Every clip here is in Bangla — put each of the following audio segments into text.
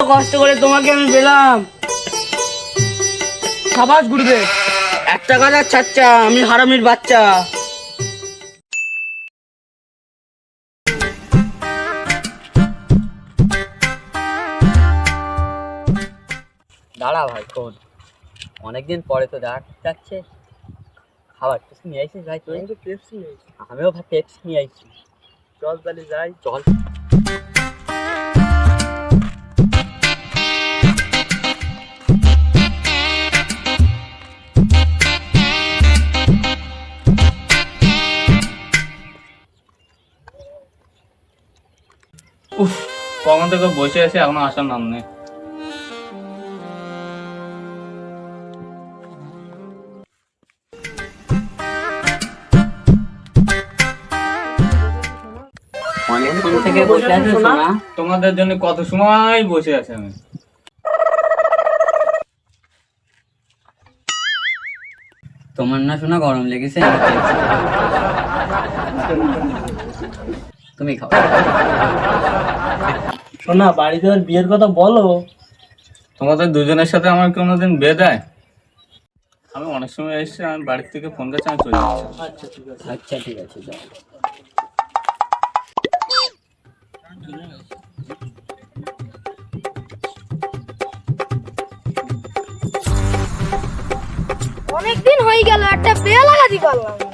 কষ্ট করে তোমাকে আমি পেলাম। সাবাস গুরুদেব। একটা কথা ছাচ্চা, আমি হারামির বাচ্চা। দাঁড়া ভাই, শোন, অনেকদিন পরে তো যাচ্ছে, খাবার কিছু নিয়ে আইছিস ভাই? তুই তো পেপসি নিয়ে আইছিস। আমিও ভাই পেপসি নিয়ে আইছি। চল তাহলে যাই। চল। উফ, কখন থেকে বসে আছে, এখনো আসার নাম নেই। অনেকক্ষণ থেকে বসে আছিস না? তোমাদের জন্য কত সময় বসে আছে আমি। তোমার না শোনা গরম লেগেছে? তুমি খাও। শোনা, বাড়িতে ওর বিয়ের কথা বলো। তোমাদের দুজনের সাথে আমার কোনোদিন বিয়ে দেয়? আমি অনেক সময় এসেছি, আমি বাড়ির থেকে ফোন করছি, আমি চলে যাচ্ছি। আচ্ছা ঠিক আছে। আচ্ছা ঠিক আছে, যাও। অনেকদিন হয়ে গেল, একটা বিয়ে লাগাতে পারলাম না।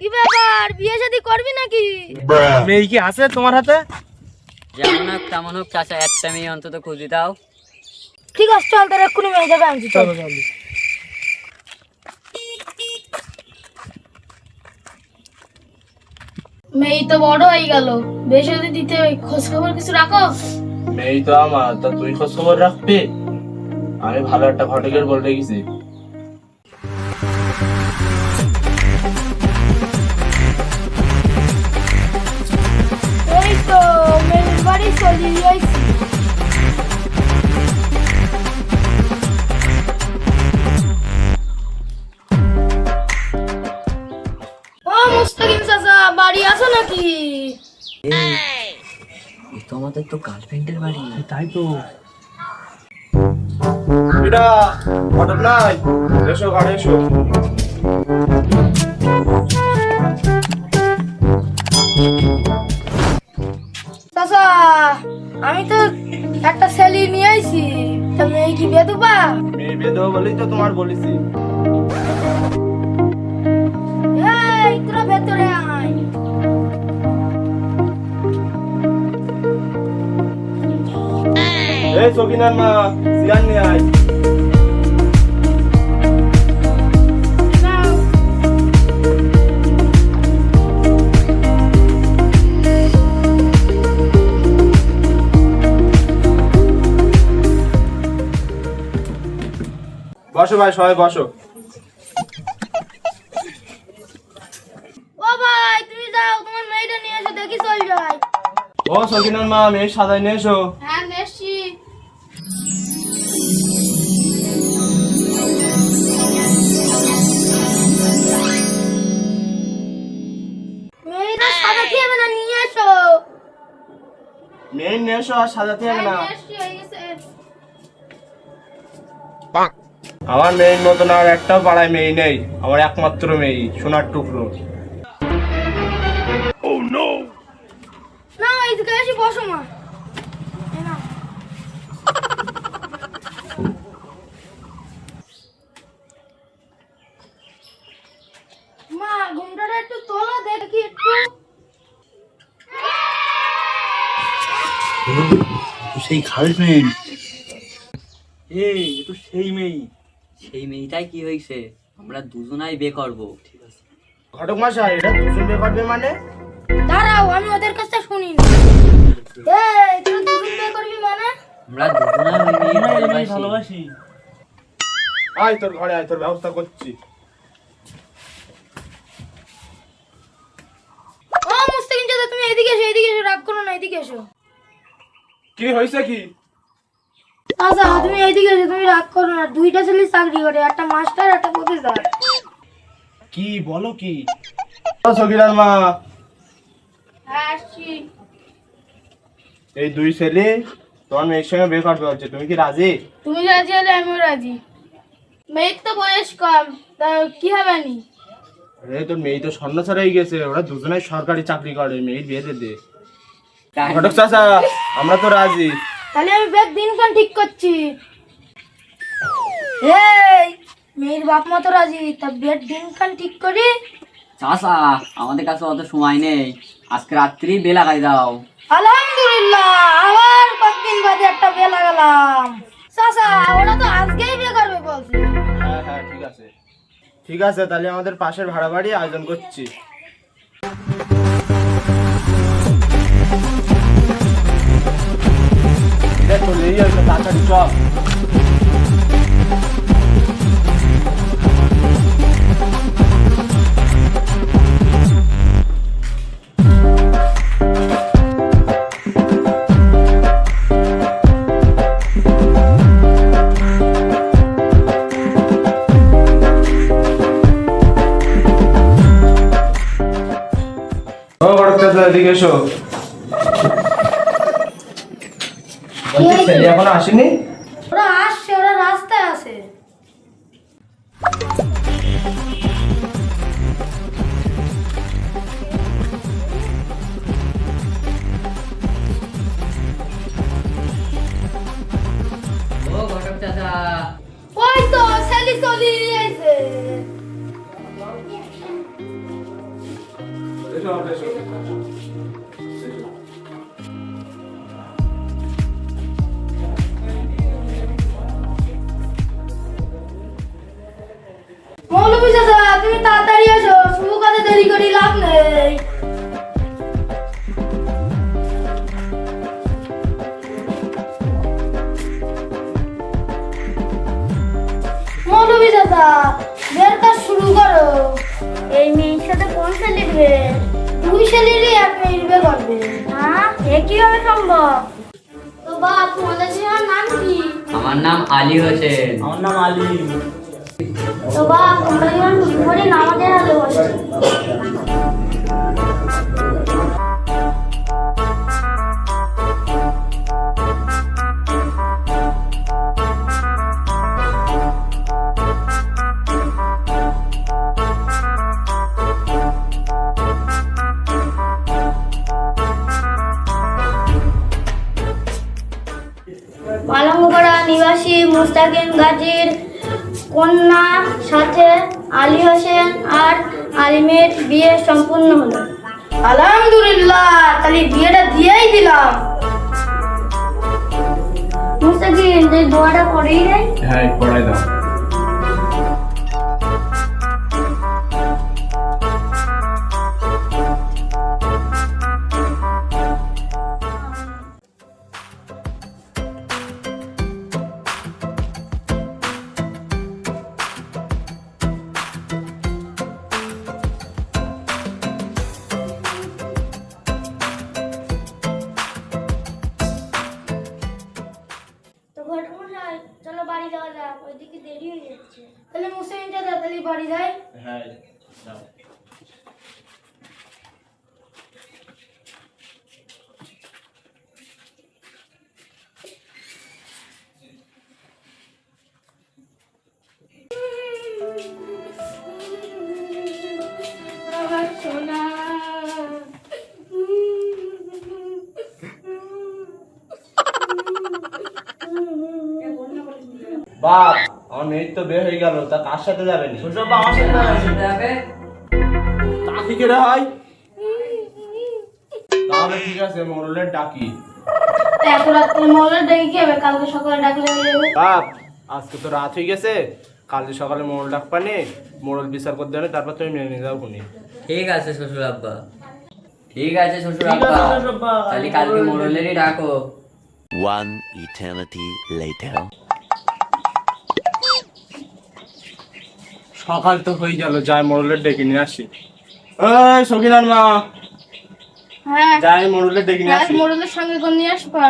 কি ব্যাপার, বিয়ে শাদী করবি নাকি? মেয়ে কি আছে তোমার হাতে? যেমন হোক তেমন হোক চাচা, একটা মেয়ে অন্তত খুঁজে দাও। ঠিক আছে, চল তোর এক্ষুনি মেয়ে যাবে আনছি। চল। মেয়ে তো বড় হয়ে গেল, বিয়ে শাদী দিতে খোঁজ খবর কিছু রাখো। মেয়ে তো আমার, তা তুই খোঁজ খবর রাখবি? আমি ভালো একটা ঘটকের বলে গেছি। এই তো মেয়ের বাড়ি চলে যাইছি। ও মুস্তাকিম চাচা, বাড়ি আছো নাকি? এই তো আমাদের তো গার্লফ্রেন্ডের বাড়ি। তাই তো। এটা ঘটক নাই, এসো ঘরে এসো। চাচা, আমি তো একটা ছেলে নিয়ে আইছি, তা মেয়ে কি বিয়ে দেবা? মেয়ে বিয়ে দেবো বলেই তো তোমার বলেছি। এই তোরা ভেতরে আয়। এই সকিনার মা, সিয়ান নিয়ে আয়। নাও। বসো ভাই, সবাই বসো। ও ভাই, তুমি যাও, তোমার মেয়েটা নিয়ে এসে দেখি চল যাই। ও সকিনার মা, মেয়ে সাজাই নিয়ে এসো। হ্যাঁ দেখছি। মেয়েটা সাজাতে হবে না, নিয়ে এসো। মেয়ে নিয়ে এসো, আর সাজাতে হবে না। নিয়ে এসছি, হয়ে গেছে। আমার মেয়ের মতন আর একটাও পাড়ায় মেয়ে নেই, আমার একমাত্র মেয়ে, সোনার টুকরো। না এইদিকে এসে বসো মা। এই নাও। মা, ঘুমটাটা একটু তোলো দেখি একটু। সেই গার্লফ্রেন্ড। এই তো সেই মেয়ে। সেই মেয়েটাই কি হয়েছে? আমরা দুজনাই বিয়ে করবো। ঠিক আছে। ঘটক মশাই, এটা দুজন বিয়ে করবে মানে? দাঁড়াও, আমি ওদের কাছে শুনি। এই তুই দুজন বিয়ে করবি মানে? আমরা দুজনাই ওই মেয়ে ভালোবাসি। ভালোবাসি। আয় তোর ঘরে আয়, তোর ব্যবস্থা করছি। ও মুস্তাকিম চাচা, তুমি এদিকে এসো, এদিকে এসো, রাগ করো না, এদিকে এসো। কি হয়েছে কি? আচ্ছা তুমি এইদিকে এসো, তুমি রাগ করো না। দুইটা ছেলে চাকরি করে, একটা মাস্টার একটা প্রফেসর। কি বলো কি? সকিনার মা, হ্যাঁ আসছি। এই দুই ছেলে তোমার মেয়ের সঙ্গে বিয়ে করবে হচ্ছে, তুমি কি রাজি? তুমি রাজি হলে আমিও রাজি। মেয়ের তো বয়স কম, তা কি হবে নি? আরে তোর মেয়ে তো স্বর্ণ ছাড়াই গেছে, ওরা দুজনেই সরকারি চাকরি করে, মেয়ের বিয়ে দে দে। ঘটক চাচা আমরা তো রাজি। তাহলে আমি বেশ দিনক্ষণ ঠিক করছি। এই মেয়ের বাপ মা তো রাজি, তা বেশ দিনক্ষণ ঠিক করি। চাষা আমাদের কাছে অত সময় নেই, আজকে রাত্রি বিয়ে লাগাই দাও। আলহামদুলিল্লাহ, আবার কতদিন বাদে একটা বিয়ে লাগালাম। চাচা ওরা তো আজকেই বিয়ে করবে বলছে। হ্যাঁ হ্যাঁ ঠিক আছে, ঠিক আছে, তাহলে আমাদের পাশের ভাড়া বাড়ি আয়োজন করছি। দেখো লেই আছে, তাড়াতাড়ি চল। ও ঘটক চাচা এদিকে এসো। বলছি ছেলে এখনো আসেনি? ওরা আসছে, ওরা রাস্তায় আছে। ও ঘটক চাচা, ওই তো ছেলে চলে এসেছে। এসো এসো। মৌলভী চাচা তুমি তাড়াতাড়ি এসো, শুভ কাজে দেরি করি লাভ নেই। মৌলভী চাচা বিয়ের কাজ শুরু করো। এই মেয়ের সাথে কোন ছেলে বিয়ে? দুই ছেলেরই এক মেয়ের বিয়ে করবে। হ্যাঁ, এ কিভাবে সম্ভব? তো বাপ তোমাদের ছেলের নাম কি? আমার নাম আলী হোসেন। আমার নাম আলী। তো বাপ তোমরা যখন দুপুরে নামাজের হাতে বসে। পালংপাড়া নিবাসী মুস্তাকিম গাজীর কন্যা সাথে আলী হোসেন আর আলিমের বিয়ে সম্পূর্ণ হলো। আলহামদুলিল্লাহ, তাহলে বিয়েটা দিয়েই দিলাম। মুস্তাকিম তুই দোয়াটা করেই দেয়। হ্যাঁ পড়াই দাও। তো ঘটমশাই চলো বাড়ি যাওয়া যাক, ওইদিকে দেরি হয়ে যাচ্ছে। তাহলে মুস্তাকিম চাচা তাহলে বাড়ি যাই। হ্যাঁ যাও। আমার সোনা। বাপ আমার মেয়ের তো বিয়ে হয়ে গেল, তা কার সাথে যাবেন? আমার সাথে যাবে? ডাকি কে রে হয়? তাহলে ঠিক আছে, মোড়লের ডাকি। এত রাত্রে মহলের ডেকে কি হবে? কালকে সকালে ডাকলে হয়ে যাবে। বাপ আজকে তো রাত হয়ে গেছে, কালকে সকালে মোড়ল ডাক পানি, মোড়ল বিচার করতে হবে, তারপর তুমি মেনে নিয়ে যাও কোনি। ঠিক আছে শ্বশুর আব্বা, ঠিক আছে শ্বশুর আব্বা, তাহলে কালকে মোড়লেরই ডাকো। One eternity later. সকাল তো হয়ে গেল, যাই মোড়লের ডেকে নিয়ে আসি। এই সকিনার মা, হ্যাঁ, যাই মোড়লের ডেকে নিয়ে আসি। মোড়লের সঙ্গে কোন নিয়ে আসবা?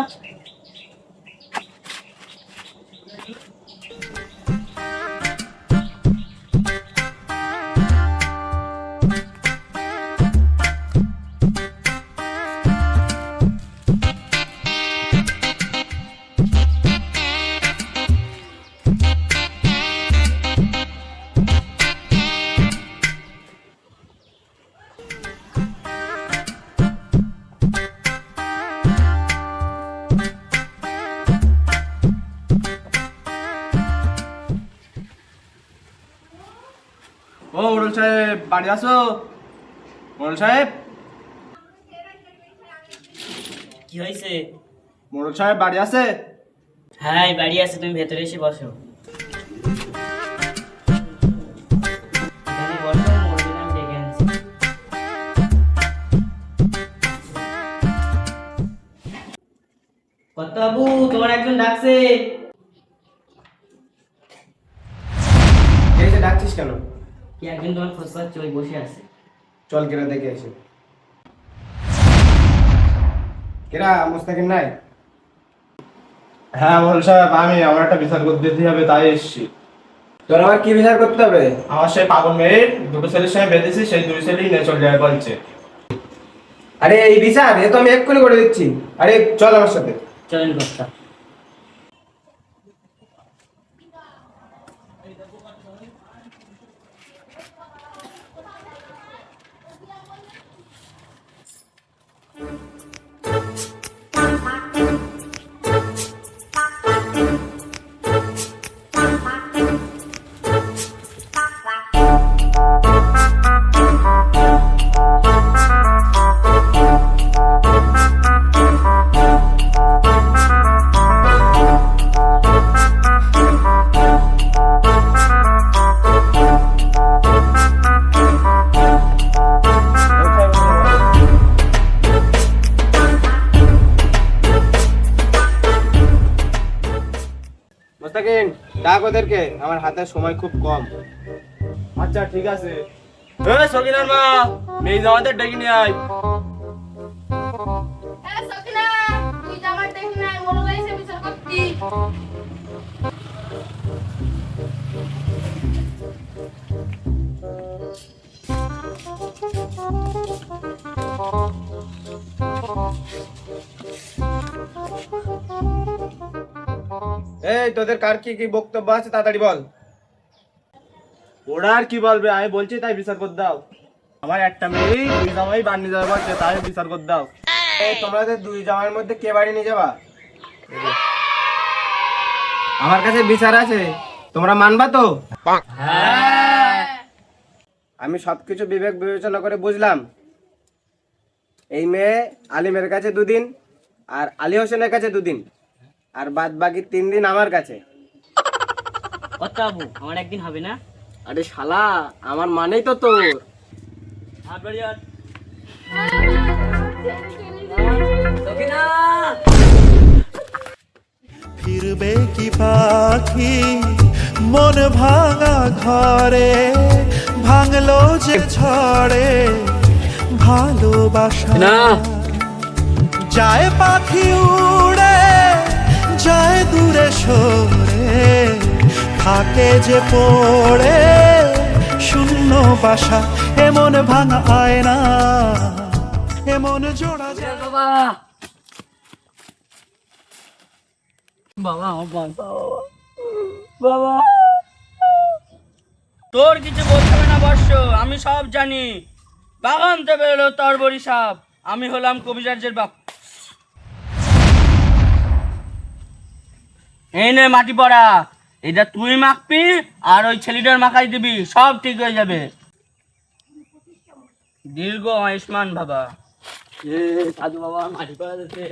সাহেব বাড়ি আসো। মোড়ল সাহেব, কি হয়েছে? মোড়ল সাহেব বাড়ি আছে? হ্যাঁ এই বাড়ি আছে, তুমি ভেতরে এসে বসো। এখানে বসো, মোড়লকে আমি ডেকে আনছি। কর্তাবাবু, তোমার একজন ডাকছে। এই যে ডাকছিস কেন? কি একজন তোমার খোঁজ পাচ্ছে, ওই বসে আছে। চল কেরা দেখে এসে। কেরা মুস্তাকিম নাই? হ্যাঁ মোড়ল সাহেব, আমার একটা বিচার করতে দিতে হবে, তাই এসেছি। তোর আবার কি বিচার করতে হবে? আমার সেই পাগল মেয়ের দুটো ছেলের সঙ্গে বেঁধেছি, সেই দুই ছেলেই নিয়ে চলে যায় বলছে। আরে এই বিচার এ তো আমি এক্ষুনি করে দিচ্ছি। আরে চল আমার সাথে। চলেন কর্তা। মুস্তাকিম ডাক ওদেরকে, আমার হাতে সময় খুব কম। আচ্ছা ঠিক আছে। সকিনার মা, মেয়ে জামাদের ডেকে নিয়ে আয়। হ্যাঁ সকিনা, তুই জামার দেখ না, মোড়ল এসে বিচার করতি। এই তোদের কার কি কি বক্তব্য আছে তাড়াতাড়ি বল। ওরা আর কি বলবে, আমি বলছি তাই বিচার করে দাও। আমার একটা মেয়ে দুই জামাই বাড়ি যাবে বলছে, তাই বিচার করে দাও। এই তোমাদের দুই জামাইয়ের মধ্যে কে বাড়ি নিয়ে যাবা? আমার কাছে বিচার আছে, তোমরা মানবা তো? আমি সবকিছু বিবেক বিবেচনা করে বুঝলাম। এই মেয়ে আলিমের কাছে 2 দিন, আর আলী হোসেনের কাছে 2 দিন, আর বাদ বাকি 3 দিন আমার কাছে। কর্তাবাবু, আমার একদিন হবে না? আরে শালা, আমার মানেই তো তোর। হাত বাড়ি হাত। সকিনা, ফিরবে কি পাখি মন ভাঙা ঘরে, ভাঙলো যে ছড়ে ভালোবাসা। যায় পাখি উড়ে, যায় দূরে সরে, থাকে যে পড়ে শূন্য বাসা। এমন ভাঙা আয়না, এমন জোড়া যায়। বাবা বাবা, আমার বাবা। তোর কিছু বলতে হবে না বর্ষ, আমি সব জানি। বাগান থেকে বেরোলো তোর বড়ি সাপ, আমি হলাম কবিরাজের বাপ। এই নে মাটি পড়া, এটা তুই মাখবি আর ওই ছেলেটার মাখাই দিবি, সব ঠিক হয়ে যাবে। দীর্ঘ আয়ুষ্মান বাবা। সাধু বাবা মাটি পড়া দিতে।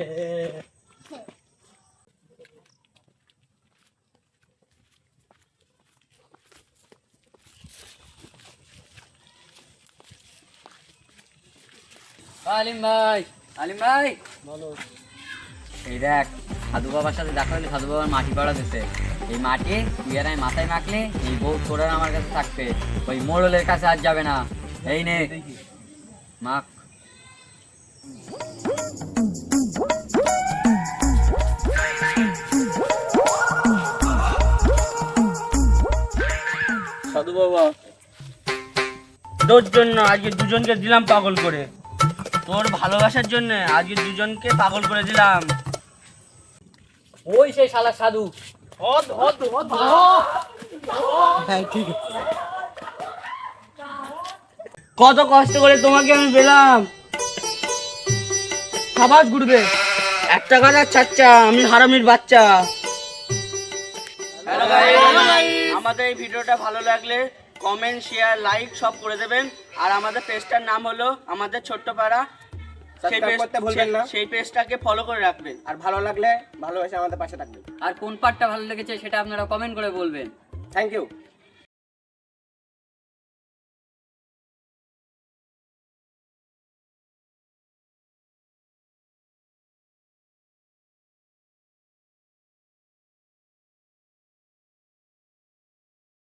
আলিম ভাই, আলিম ভাই বলো। এই দেখ, সাধু বাবার সাথে দেখা হলে সাধু বাবার মাটি পাড়া দিতে। এই মাটি তুই আর আমি মাথায় মাখলে এই বউ তোর আর আমার কাছে থাকবে, ওই মোড়লের কাছে আর যাবে না। এই নে মাখ। সাধু বাবা, তোর জন্য আজকে দুজনকে দিলাম পাগল করে, তোর ভালোবাসার জন্য আজকে দুজনকে পাগল করে দিলাম। ওই সেই শালা সাধু। কত কষ্ট করে তোমাকে আমি পেলাম। খাবার ঘুরবে একটা কথা চাচ্চা, আমি হারামির বাচ্চা। আমাদের এই ভিডিওটা ভালো লাগলে কমেন্ট শেয়ার লাইক সব করে দেবেন। আর আমাদের পেজটার নাম হলো আমাদের ছোট্ট পাড়া। সাবস্ক্রাইব করতে ভুলবেন না। সেই পেজটাকে ফলো করে রাখবেন। আর ভালো লাগলে ভালোবেসে আমাদের পাশে থাকবেন। আর কোন পার্টটা ভালো লেগেছে সেটা আপনারা কমেন্ট করে বলবেন। Thank you.